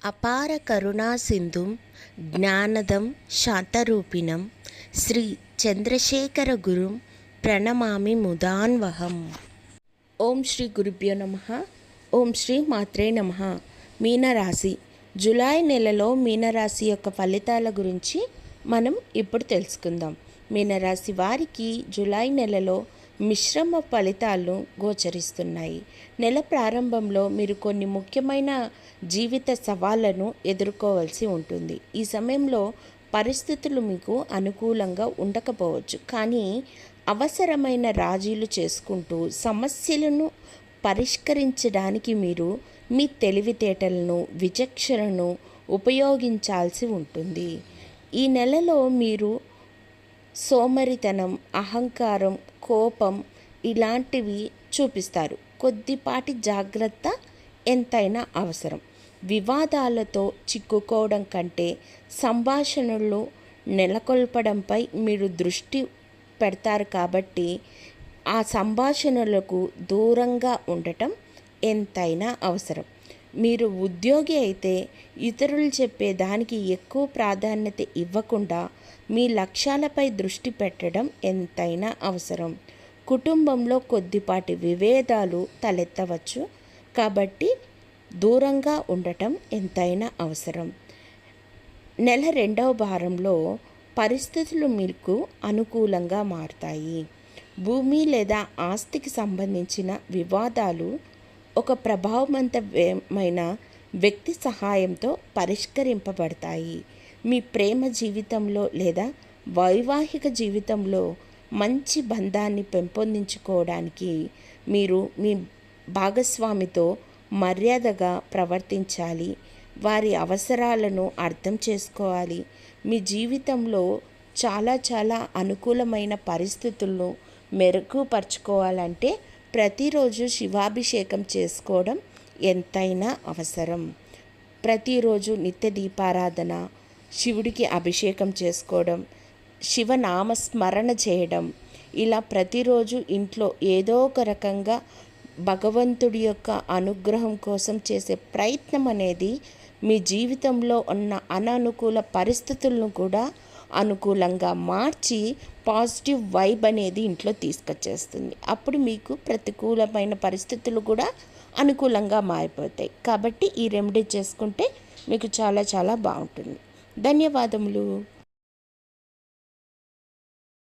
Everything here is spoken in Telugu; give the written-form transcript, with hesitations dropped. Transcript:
అపార కరుణా సింధుం జ్ఞానదం శాంతరూపిణం శ్రీ చంద్రశేఖర గురుం ప్రణమామి ముదాన్వహం. ఓం శ్రీ గురుభ్యో నమః. ఓం శ్రీ మాత్రే నమః. మీనరాశి జూలై నెలలో మీనరాశి యొక్క ఫలితాల గురించి మనం ఇప్పుడు తెలుసుకుందాం. మీనరాశి వారికి జూలై నెలలో మిశ్రమ ఫలితాలు గోచరిస్తున్నాయి. నెల ప్రారంభంలో మీరు కొన్ని ముఖ్యమైన జీవిత సవాళ్లను ఎదుర్కోవాల్సి ఉంటుంది. ఈ సమయంలో పరిస్థితులు మీకు అనుకూలంగా ఉండకపోవచ్చు, కానీ అవసరమైన రాజీలు చేసుకుంటూ సమస్యలను పరిష్కరించడానికి మీరు మీ తెలివితేటలను, విచక్షణను ఉపయోగించాల్సి ఉంటుంది. ఈ నెలలో మీరు సోమరితనం, అహంకారం, కోపం ఇలాంటివి చూపిస్తారు. కొద్దిపాటి జాగ్రత్త ఎంతైనా అవసరం. వివాదాలతో చిక్కుకోవడం కంటే సంభాషణలు నెలకొల్పడంపై మీరు దృష్టి పెడతారు, కాబట్టి ఆ సంభాషణలకు దూరంగా ఉండటం ఎంతైనా అవసరం. మీరు ఉద్యోగి అయితే ఇతరులు చెప్పే దానికి ఎక్కువ ప్రాధాన్యత ఇవ్వకుండా మీ లక్ష్యాలపై దృష్టి పెట్టడం ఎంతైనా అవసరం. కుటుంబంలో కొద్దిపాటి విభేదాలు తలెత్తవచ్చు, కాబట్టి దూరంగా ఉండటం ఎంతైనా అవసరం. నెల రెండవ వారంలో పరిస్థితులు మీకు అనుకూలంగా మారుతాయి. భూమి లేదా ఆస్తికి సంబంధించిన వివాదాలు ఒక ప్రభావవంతమైన వ్యక్తి సహాయంతో పరిష్కరింపబడతాయి. మీ ప్రేమ జీవితంలో లేదా వైవాహిక జీవితంలో మంచి బంధాన్ని పెంపొందించుకోవడానికి మీరు మీ భాగస్వామితో మర్యాదగా ప్రవర్తించాలి. వారి అవసరాలను అర్థం చేసుకోవాలి. మీ జీవితంలో చాలా అనుకూలమైన పరిస్థితులను మెరుగుపరుచుకోవాలంటే ప్రతిరోజు శివాభిషేకం చేసుకోవడం ఎంతైనా అవసరం. ప్రతిరోజు నిత్య దీపారాధన, శివుడికి అభిషేకం చేసుకోవడం, శివనామస్మరణ చేయడం, ఇలా ప్రతిరోజు ఇంట్లో ఏదో ఒక రకంగా భగవంతుడి యొక్క అనుగ్రహం కోసం చేసే ప్రయత్నం అనేది మీ జీవితంలో ఉన్న అననుకూల పరిస్థితులను కూడా అనుకూలంగా మార్చి పాజిటివ్ వైబ్ అనేది ఇంట్లో తీసుకొచ్చేస్తుంది. అప్పుడు మీకు ప్రతికూలమైన పరిస్థితులు కూడా అనుకూలంగా మారిపోతాయి. కాబట్టి ఈ రెమెడీ చేసుకుంటే మీకు చాలా బాగుంటుంది. ధన్యవాదములు.